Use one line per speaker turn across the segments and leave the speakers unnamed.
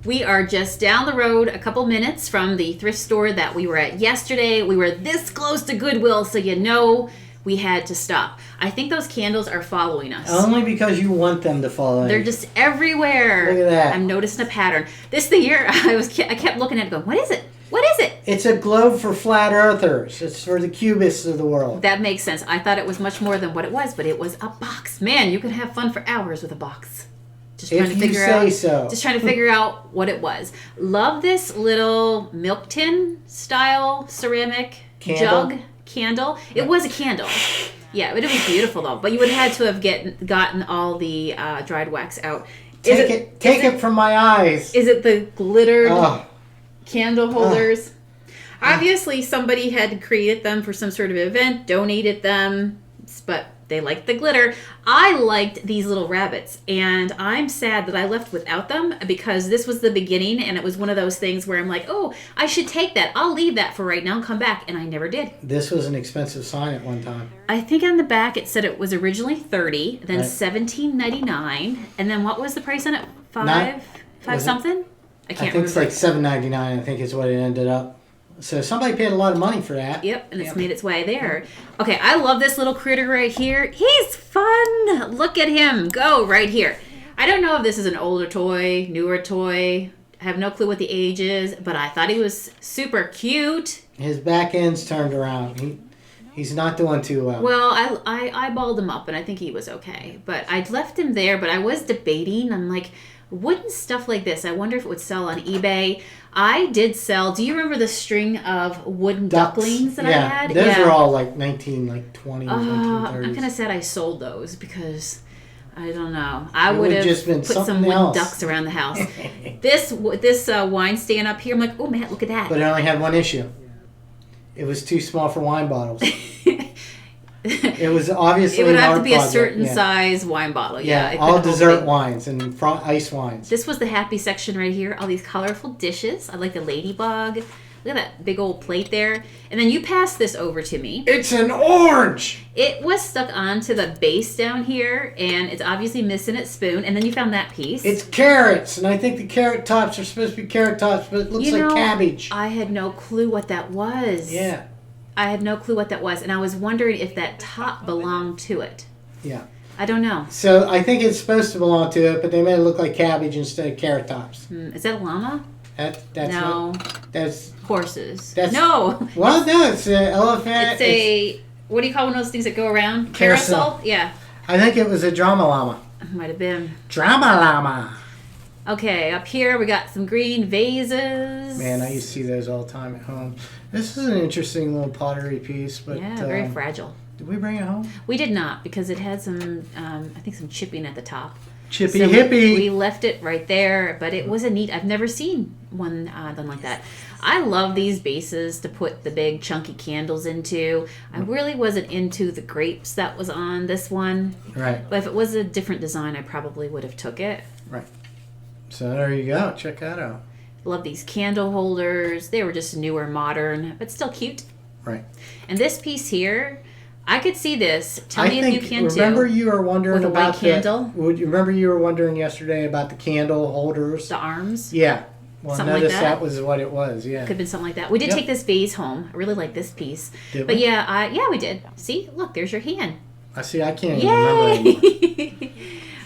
We are just down the road a couple minutes from the thrift store that we were at yesterday. We were this close to Goodwill, so you know we had to stop. I think those candles are following us.
Only because you want them to follow.
They're just everywhere.
Look at that.
I'm noticing a pattern. This the year I kept looking at it going, what is it? What is it?
It's a globe for flat earthers. It's for the cubists of the world.
That makes sense. I thought it was much more than what it was, but it was a box. Man, you can have fun for hours with a box. Just trying to figure out what it was. Love this little milk tin style ceramic jug candle. It was a candle. Yeah, it would be beautiful though. But you would have had to have gotten all the dried wax out.
Take it from my eyes.
Is it the glittered candle holders? Obviously, somebody had created them for some sort of event, donated them, but they liked the glitter. I liked these little rabbits, and I'm sad that I left without them because this was the beginning, and it was one of those things where I'm like, oh, I should take that. I'll leave that for right now and come back, and I never did.
This was an expensive sign at one time.
I think on the back it said it was originally $30, then $17.99, and then what was the price on it? Five something? I can't remember.
It's like $7.99, I think is what it ended up. So somebody paid a lot of money for that.
Yep, and it's made its way there. Okay, I love this little critter right here. He's fun. Look at him go right here. I don't know if this is an older toy, newer toy. I have no clue what the age is, but I thought he was super cute.
His back end's turned around. He's not doing too well.
Well, I eyeballed him up, and I think he was okay. But I left him there, but I was debating. I'm like, wouldn't stuff like this, I wonder if it would sell on eBay. I did sell, do you remember the string of wooden ducklings that I had?
Those were all like 1920s, 1930s.
I'm kind of sad I sold those because, I don't know. I would have put some wooden ducks around the house. This wine stand up here, I'm like, oh man, look at that.
But it only had one issue. It was too small for wine bottles. It was obviously
it would have to be a certain size wine bottle.
Yeah, all dessert wines and ice wines.
This was the happy section right here. All these colorful dishes. I like the ladybug. Look at that big old plate there. And then you passed this over to me.
It's an orange!
It was stuck onto the base down here, and it's obviously missing its spoon. And then you found that piece.
It's carrots, and I think the carrot tops are supposed to be carrot tops, but it looks like cabbage.
I had no clue what that was.
Yeah.
I had no clue what that was, and I was wondering if that top belonged to it.
Yeah.
I don't know.
So I think it's supposed to belong to it, but they made it look like cabbage instead of carrot tops.
Is that a llama?
That's
that's horses.
No, it's an elephant.
It's what do you call one of those things that go around? Carousel? Yeah.
I think it was a drama llama.
Might have been.
Drama llama.
Okay, up here we got some green vases.
Man, I used to see those all the time at home. This is an interesting little pottery piece, but
very fragile.
Did we bring it home?
We did not because it had some, I think, some chipping at the top.
Chippy hippie.
We left it right there, but it was a neat. I've never seen one done like that. I love these bases to put the big chunky candles into. I really wasn't into the grapes that was on this one.
Right.
But if it was a different design, I probably would have took it.
Right. So there you go. Check that out.
Love these candle holders. They were just newer, modern, but still cute.
Right.
And this piece here, I could see this. Tell me if you can too.
Remember you were wondering
about
about
white candle?
Remember you were wondering yesterday about the candle holders?
The arms?
Yeah. Well,
something
notice
like that
was what it was. Yeah.
Could have been something like that. We did take this vase home. I really like this piece.
Did
but
we?
Yeah, we did. See, look, there's your hand.
I see. I can't even remember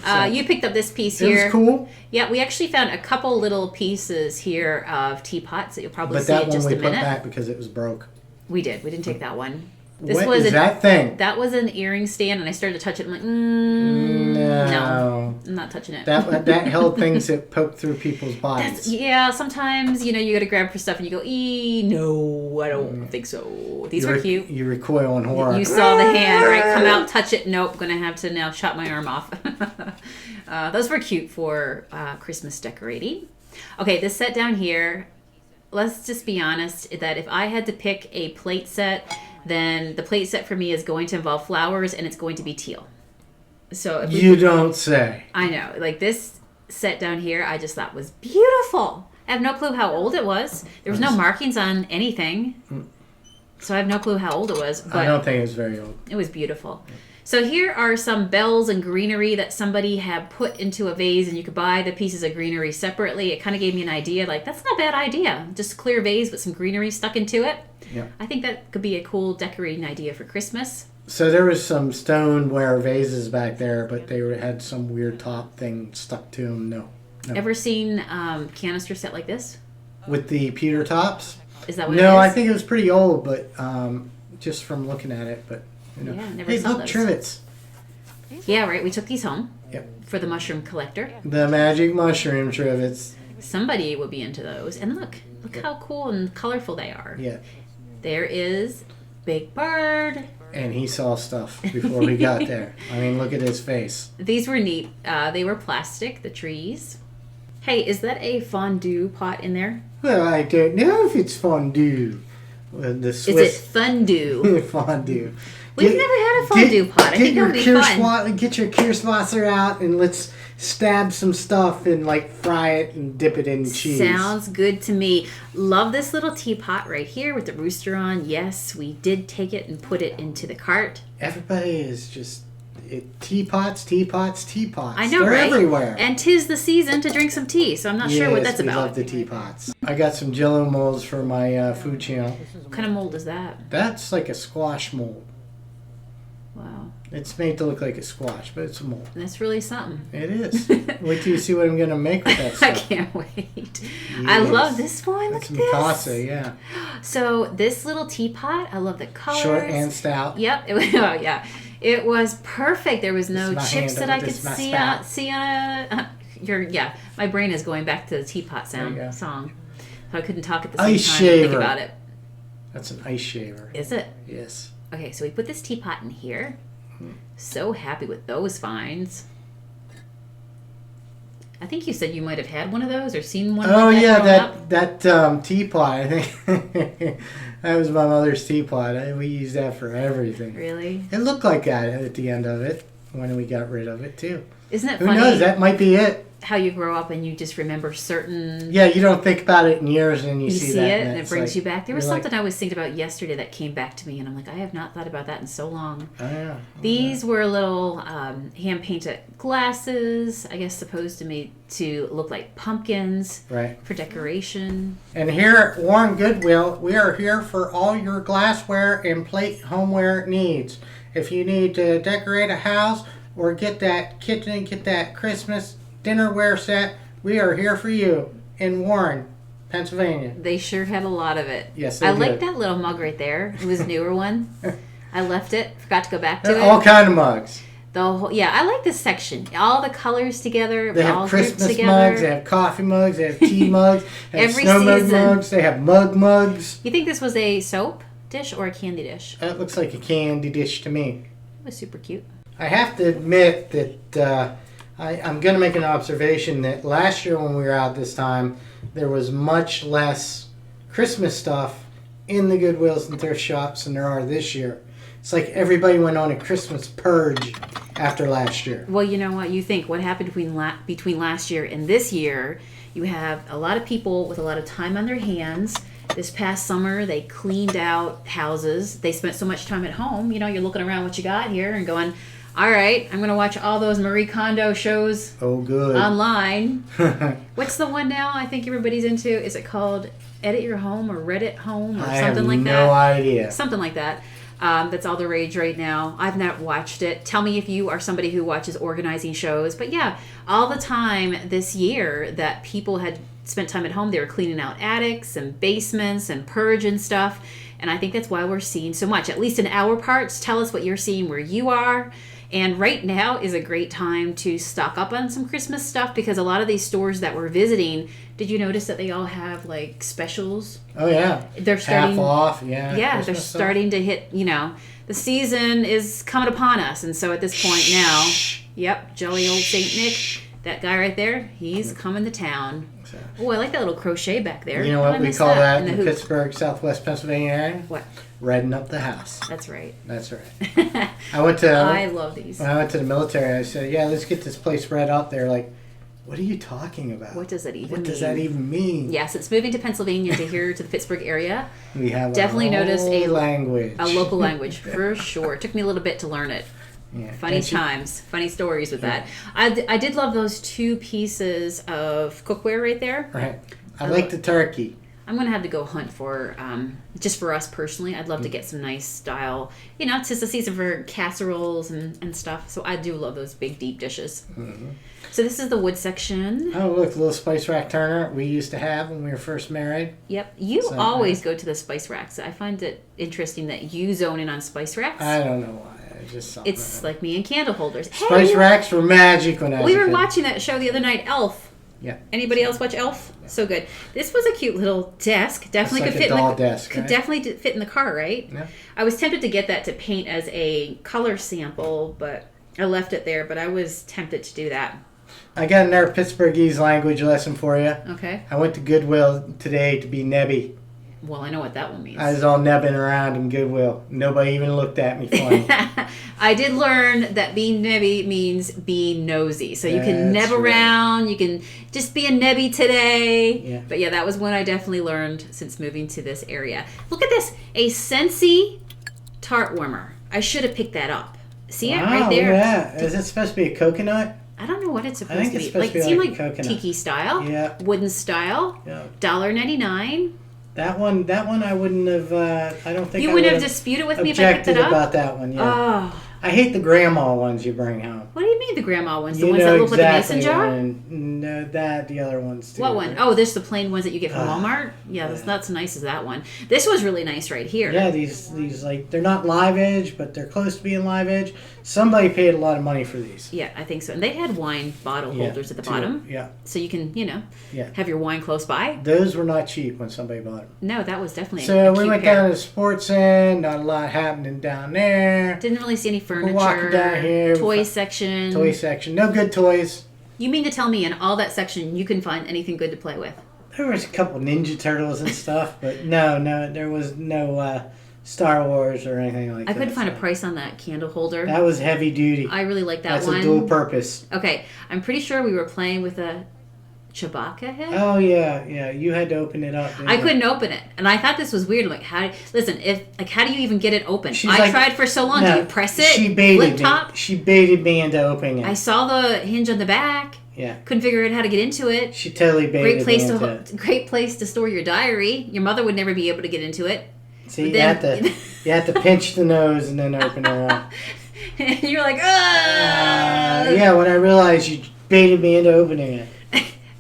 anymore.
You picked up this piece here.
It was cool.
Yeah, we actually found a couple little pieces here of teapots that you'll probably see in just a minute.
But that one we put back because it was broke.
We did. We didn't take that one.
What is that thing?
That was an earring stand, and I started to touch it. I'm like, no, I'm not touching it.
That held things that poke through people's bodies.
Sometimes you got to grab for stuff, and you go, no, I don't think so. These are cute.
You recoil in horror.
You saw the hand, right? Come out, touch it. Nope, gonna have to now chop my arm off. Those were cute for Christmas decorating. Okay, this set down here. Let's just be honest that if I had to pick a plate set, then the plate set for me is going to involve flowers and it's going to be teal. So
you don't say.
I know. Like this set down here, I just thought was beautiful. I have no clue how old it was. There was no markings on anything. So I have no clue how old it was. But
I don't think it was very old.
It was beautiful. So here are some bells and greenery that somebody had put into a vase, and you could buy the pieces of greenery separately. It kind of gave me an idea, like, that's not a bad idea. Just a clear vase with some greenery stuck into it.
Yeah.
I think that could be a cool decorating idea for Christmas.
So there was some stoneware vases back there, but they had some weird top thing stuck to them. No.
Ever seen canister set like this?
With the pewter tops?
Is that what it is?
No, I think it was pretty old, but just from looking at it. But
Yeah, never
hey,
saw
look,
those.
Trivets.
Yeah, right. We took these home.
Yep.
For the mushroom collector.
The magic mushroom Trivets.
Somebody would be into those. And look how cool and colorful they are.
Yeah.
There is Big Bird.
And he saw stuff before we got there. I mean, look at his face.
These were neat. They were plastic, the trees. Hey, is that a fondue pot in there?
Well, I don't know if it's fondue. The Swiss
Is it fondue?
fondue.
We've never had a fondue pot. I think that would be fun.
Get your Kirschwasser out and let's stab some stuff and like fry it and dip it in cheese.
Sounds good to me. Love this little teapot right here with the rooster on. Yes, we did take it and put it into the cart.
Everybody is just teapots.
I know,
They're
right?
everywhere.
And 'tis the season to drink some tea, so I'm not sure what that's
we
about.
love the teapots. I got some Jello molds for my food channel.
What kind of mold is that?
That's like a squash mold.
Wow.
It's made to look like a squash, but it's a mold.
That's really something.
It is. Wait till you see what I'm going to make with that stuff.
I can't wait. I love this one. Look
That's
at this.
Mikasa, yeah.
So this little teapot, I love the colors.
Short and stout.
Yep. Yeah. It was perfect. There was no chips that I could see on it. My brain is going back to the teapot song. So I couldn't talk at the same
Ice
time
shaver.
and think about it.
That's an ice shaver.
Is it?
Yes.
Okay, so we put this teapot in here. So happy with those finds. I think you said you might have had one of those or seen one.
Oh
like
yeah, that teapot. I think that was my mother's teapot. We used that for everything.
Really?
It looked like that at the end of it when we got rid of it too.
Isn't it
Who
funny?
knows? That might be it.
How you grow up and you just remember certain.
Yeah, you don't think about it in years, and you see that,
it, and it brings you back. There was something
like,
I was thinking about yesterday that came back to me, and I'm like, I have not thought about that in so long.
Oh yeah.
These were little hand painted glasses, I guess supposed to look like pumpkins,
right,
for decoration.
And here at Warren Goodwill, we are here for all your glassware and plate homeware needs. If you need to decorate a house or get that kitchen, get that Christmas dinnerware set, we are here for you in Warren, Pennsylvania.
They sure had a lot of it.
Yes, they
I
did.
like that little mug right there. It was a newer one. I left it. Forgot to go back to it.
All kind of mugs.
I like this section. All the colors together.
They
all
have Christmas
together.
mugs. They have coffee mugs. They have tea mugs. They have
Every
snow
season.
mugs. They have mug mugs.
You think this was a soap dish or a candy dish?
That looks like a candy dish to me.
It was super cute.
I have to admit that I'm going to make an observation that last year when we were out this time, there was much less Christmas stuff in the Goodwills and thrift shops than there are this year. It's like everybody went on a Christmas purge after last year.
Well, you know what? You think what happened between last year and this year, you have a lot of people with a lot of time on their hands. This past summer, they cleaned out houses. They spent so much time at home. You know, you're looking around what you got here and going, all right, I'm going to watch all those Marie Kondo shows online. What's the one now I think everybody's into? Is it called Edit Your Home or Reddit Home or something like that?
I have no idea.
Something like that. That's all the rage right now. I've not watched it. Tell me if you are somebody who watches organizing shows. But yeah, all the time this year that people had spent time at home, they were cleaning out attics and basements and purging stuff. And I think that's why we're seeing so much, at least in our parts. Tell us what you're seeing where you are. And right now is a great time to stock up on some Christmas stuff because a lot of these stores that we're visiting, did you notice that they all have like specials?
Oh yeah.
They're starting
half off, yeah.
Yeah,
Christmas
they're
stuff.
starting to hit, the season is coming upon us. And so at this point now, yep, jolly old Saint Nick, that guy right there, he's coming to town. Oh, I like that little crochet back there.
You know what we call that in the Pittsburgh, Southwest Pennsylvania area?
What?
Redding up the house.
That's right.
That's right. I
love these.
When I went to the military, I said, yeah, let's get this place read up. They're like, what are you talking about?
What does that even mean?
What does that even mean?
Yes, it's moving to Pennsylvania to here to the Pittsburgh area.
We have
definitely noticed a
language.
A local language, for sure. It took me a little bit to learn it.
Yeah.
Funny times, funny stories with that. I did love those 2 pieces of cookware right there.
Right. I like the turkey.
I'm going to have to go hunt for, just for us personally, I'd love to get some nice style, it's just the season for casseroles and stuff. So I do love those big, deep dishes. Mm-hmm. So this is the wood section.
Oh, look, a little spice rack turner we used to have when we were first married.
Yep. You always go to the spice racks. I find it interesting that you zone in on spice racks.
I don't know why.
It's like me and candle holders.
Spice racks were magic when I was
We were watching that show the other night, Elf.
Yeah.
Anybody else watch Elf? Yeah. So good. This was a cute little desk. Definitely
could
fit
in the
desk, could definitely fit in the car, right?
Yeah.
I was tempted to get that to paint as a color sample, but I left it there. But I was tempted to do that.
I got another Pittsburghese language lesson for you.
Okay.
I went to Goodwill today to be nebby.
Well, I know what that one means.
I was all nebbing around in Goodwill. Nobody even looked at me funny.
I did learn that being nebby means being nosy. So you can neb around. You can just be a nebby today.
Yeah.
But yeah, that was one I definitely learned since moving to this area. Look at this. A Scentsy Tart warmer. I should have picked that up. See it right there?
Yeah. Is it supposed to be a coconut?
I don't know what it's supposed to be.
It's supposed to be like coconut.
Tiki style.
Yeah.
Wooden style.
Yeah.
$1.99.
That one I wouldn't have, I don't think
you
I
wouldn't have disputed with me if I picked it up?
about that one, yeah.
Oh.
I hate the grandma ones you bring home.
What do you mean the grandma ones? The ones that look like a mason jar?
No, the other ones too.
What one? Oh, this the plain ones that you get from Walmart? Yeah, that's not so nice as that one. This was really nice right here.
Yeah, these like, they're not live edge, but they're close to being live edge. Somebody paid a lot of money for these.
Yeah, I think so. And they had wine bottle holders at the bottom.
Yeah.
So you can, have your wine close by.
Those were not cheap when somebody bought them.
No, that was definitely
So we went down to the sports end. Not a lot happening down there.
Didn't really see any furniture.
We're walking down here.
Toy section.
No good toys.
You mean to tell me in all that section you couldn't find anything good to play with?
There was a couple Ninja Turtles and stuff, but no, there was no Star Wars or anything like that.
I couldn't find a price on that candle holder.
That was heavy duty.
I really like that one.
That's a dual purpose.
Okay, I'm pretty sure we were playing with a Chewbacca head.
Oh yeah. You had to open it up.
I couldn't open it, and I thought this was weird. Like, how do you even get it open?
She's
I tried for so long.
No,
do you press it?
She baited
flip top?
me. She baited me into opening it.
I saw the hinge on the back.
Yeah.
Couldn't figure out how to get into it.
She totally baited me into it.
Great place to store your diary. Your mother would never be able to get into it.
See, you have to pinch the nose and then open her up.
You're like, ah.
Yeah, when I realized you baited me into opening it.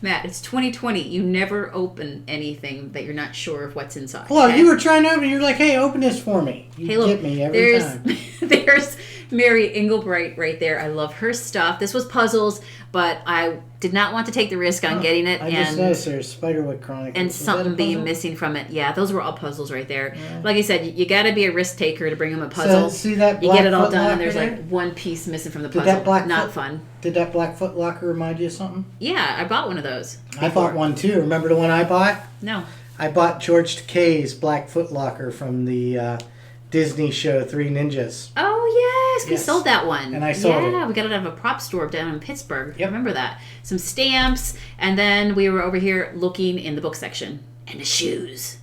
Matt, it's 2020. You never open anything that you're not sure of what's inside.
Well, you were trying to open it. You're like, hey, open this for me. You get me every time.
There's Mary Engelbright right there. I love her stuff. This was puzzles, but I did not want to take the risk on getting it.
I just noticed there's Spiderwick Chronicles.
And something being missing from it. Yeah, those were all puzzles right there. Yeah. Like I said, you got to be a risk taker to bring them a puzzle.
So, see that
you get it all done, and there's like one piece missing from the puzzle. Not fun.
Did that black foot locker remind you of something?
Yeah, I bought one of those.
I bought one too. Remember the one I bought?
No.
I bought George Takei's black foot locker from the Disney show Three Ninjas.
Oh, yes. We sold that one.
And I sold it.
Yeah, we got it out of a prop store down in Pittsburgh.
Yep.
I remember that. Some stamps. And then we were over here looking in the book section. And the shoes.